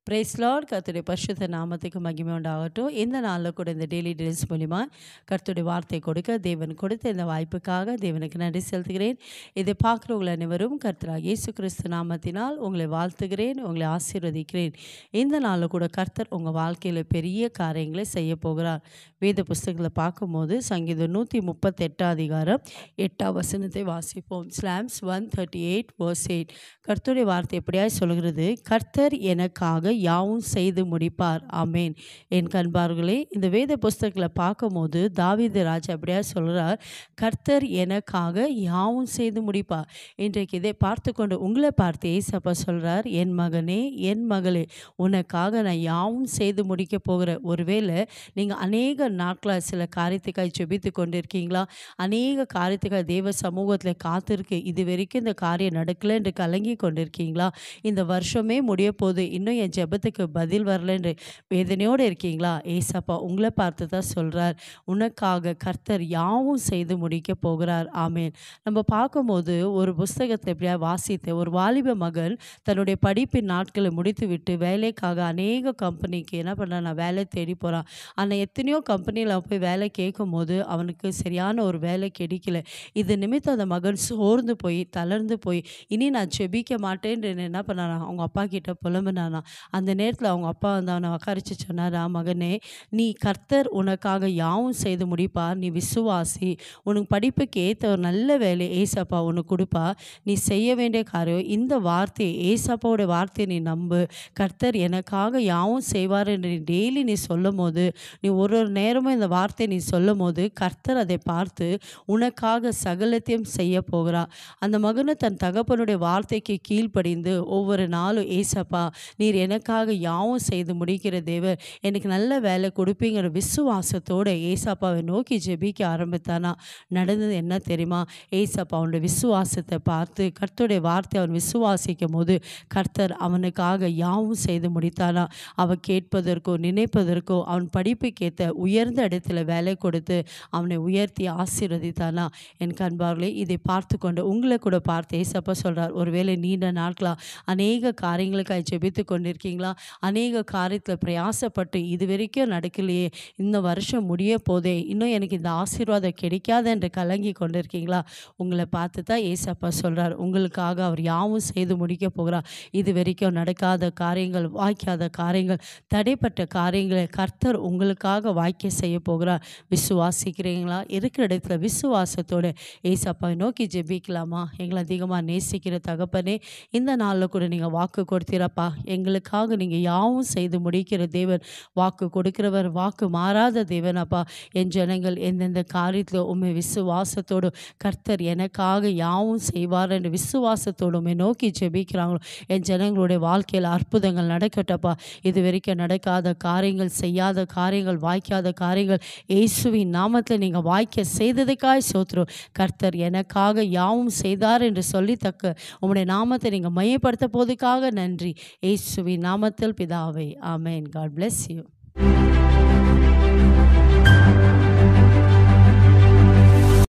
Price Lord. கர்த்தருடைய பரிசுத்த நாமத்துக்கு மகிமை உண்டாகட்டும். இந்த நாளில் கூட இந்த டெய்லி டெலிஸ் மூலிமா கர்த்தருடைய வார்த்தை கொடுக்க தேவன் கொடுத்த இந்த வாய்ப்புக்காக தேவனுக்கு நன்றி செலுத்துகிறேன். இதை பார்க்குறவங்களை அனைவரும் கர்த்தராகிய இயேசு கிறிஸ்து நாமத்தினால் உங்களை வாழ்த்துகிறேன், உங்களை ஆசீர்வதிக்கிறேன். இந்த நாளில் கூட கர்த்தர் உங்கள் வாழ்க்கையில் பெரிய காரியங்களை செய்ய போகிறார். வேத புஸ்தகத்தில் பார்க்கும்போது சங்கீதம் 138 அதிகாரம் 8 வசனத்தை வாசிப்போம். Slams 138 verse 8. கர்த்தருடைய வார்த்தை எப்படியாய் சொல்கிறது, கர்த்தர் எனக்காக யாவும் செய்து முடிப்பார். ஆமேன். என் கண்பார்களே, இந்த வேத புஸ்தகத்தில் பார்க்கும்போது தாவீது ராஜா அப்படியா சொல்கிறார், கர்த்தர் எனக்காக யாவும் செய்து முடிப்பார். இன்றைக்கு இதை பார்த்து கொண்டு உங்களை பார்த்து ஏசப்பா சொல்கிறார், என் மகனே, என் மகளே, உனக்காக நான் யாவும் செய்து முடிக்க போகிறேன். ஒருவேளை நீங்கள் அநேக நாட்களாக சில காரியத்துக்காக ஜெபித்து கொண்டிருக்கீங்களா? அநேக காரியத்துக்காக தேவ சமூகத்தில் காத்திருக்கு, இது வரைக்கும் இந்த காரியம் நடக்கலை என்று கலங்கி கொண்டிருக்கீங்களா? இந்த வருஷமே முடிய போது, இன்னும் என் ஜெபத்துக்கு பதில் வரல என்று வேதனையோடு இருக்கீங்களா? ஏசப்பா உங்களை பார்த்து தான் சொல்கிறார், உனக்காக கர்த்தர் யாவும் செய்து முடிக்க போகிறார். ஆமேன். நம்ம பார்க்கும்போது ஒரு புஸ்தகத்தை எப்படியா வாசித்த ஒரு வாலிப மகன் தன்னுடைய படிப்பின் நாட்களை முடித்து விட்டு வேலைக்காக அநேக கம்பெனிக்கு என்ன பண்ண நான் வேலை தேடி போகிறான். ஆனால் எத்தனையோ கம்பெனியில் போய் வேலை கேட்கும் போது அவனுக்கு சரியான ஒரு வேலை கிடைக்கல. இது நிமித்தம் அந்த மகன் சோர்ந்து போய் தளர்ந்து போய் இனி நான் ஜெபிக்க மாட்டேன்னு என்ன பண்ணானா, அவங்க அப்பா கிட்ட புலம்புனானா. அந்த நேரத்தில் அவங்க அப்பா வந்து அவனை உக்காரிச்சு சொன்னாரா, மகனே, நீ கர்த்தர் உனக்காக யாவும் செய்து முடிப்பார், நீ விசுவாசி, உனக்கு படிப்புக்கு ஏற்ற ஒரு நல்ல வேலை ஏசப்பா உனக்கு கொடுப்பா, நீ செய்ய வேண்டிய காரியம் இந்த வார்த்தையை, ஏசப்பாவோட வார்த்தையை நீ நம்பு, கர்த்தர் எனக்காக யாவும் செய்வார் என்று டெய்லி நீ சொல்லும் போது, நீ ஒரு ஒரு நேரமும் இந்த வார்த்தையை நீ சொல்லும் போது கர்த்தர் அதை பார்த்து உனக்காக சகலத்தையும் செய்ய போகிறார். அந்த மகனை தன் தகப்பனுடைய வார்த்தைக்கு கீழ்ப்படிந்து ஒவ்வொரு நாளும், ஏசப்பா நீர் எனக்காக யாவும் செய்து முடிக்கிற தேவர், எனக்கு நல்ல வேலை கொடுப்பீங்கிற விசுவாசத்தோடு ஏசப்பாவை நோக்கி ஜெபிக்க ஆரம்பித்தானா. நடந்தது என்ன தெரியுமா? ஏசப்பா அவனுடைய விசுவாசத்தை பார்த்து கர்த்தருடைய வார்த்தை அவன் விசுவாசிக்கும் போது கர்த்தர் அவனுக்காக யாவும் செய்து முடித்தானா. அவன் கேட்பதற்கோ நினைப்பதற்கோ அவன் படிப்புக்கேற்ற உயர்ந்த இடத்துல வேலை கொடுத்து அவனை உயர்த்தி ஆசீர்வதித்தானா. என் கண்பார்களே, இதை பார்த்து கொண்டு உங்களை கூட பார்த்து ஏசப்பா சொல்கிறார், ஒருவேளை நீண்ட நாட்களாக அநேக காரியங்களுக்காக ஜெபித்து கொண்டிருக்கீங்களா? அநேக காரியத்தில் பிரயாசப்பட்டு இது வரைக்கும் நடக்கலையே, இந்த வருஷம் முடிய போதே, இன்னும் எனக்கு இந்த ஆசீர்வாதம் கிடைக்காத என்று கலங்கி கொண்டிருக்கீங்களா? உங்களை பார்த்து தான் ஏசப்பா சொல்கிறார், உங்களுக்காக அவர் யாவும் செய்து முடிக்க போகிறார். இது வரைக்கும் நடக்காத காரியங்கள், வாய்க்காத காரியங்கள், தடைப்பட்ட காரியங்களை கர்த்தர் உங்களுக்காக வாய்க்க செய்ய போகிறார். விசுவாசிக்கிறீங்களா? இருக்கிற இடத்துல விசுவாசத்தோடு ஏசப்பாவை நோக்கி ஜெபிக்கலாமா? எங்களை அதிகமாக நேசிக்கிற தகப்பனே, இந்த நாளில் கூட நீங்கள் வாக்கு கொடுத்தீரப்பா, எங்களுக்காக நீங்கள் யாவும் செய்து முடிக்கிற தேவன், வாக்கு கொடுக்கிறவர், வாக்கு மாறாத தேவன் அப்பா. என் ஜனங்கள் எந்தெந்த காரியத்தில் உண்மை விசுவாசத்தோடு கர்த்தர் எனக்காக யாவும் செய்வார் என்று விசுவாசத்தோடு உண்மை நோக்கி ஜெபிக்கிறாங்களோ, என் ஜனங்களுடைய வாழ்க்கையில் அற்புதங்கள் நடக்கட்டப்பா. இது வரைக்கும் நடக்காத காரியங்கள், செய்யாத காரியங்கள், வாய்க்காத காரியங்கள் இயேசுவின் நாமத்தில் நீங்கள் வாய்க்க செய்ததுக்காய் சோத்திரம். கர்த்தர் எனக்காக யாவும் செய்தார் என்று சொல்லித்தக்க உம்முடைய நாமத்தை நீங்கள் மையப்படுத்த போதுக்காக நன்றி. இயேசுவின் நாமத்தில் பிதாவே, ஆமென். God bless you.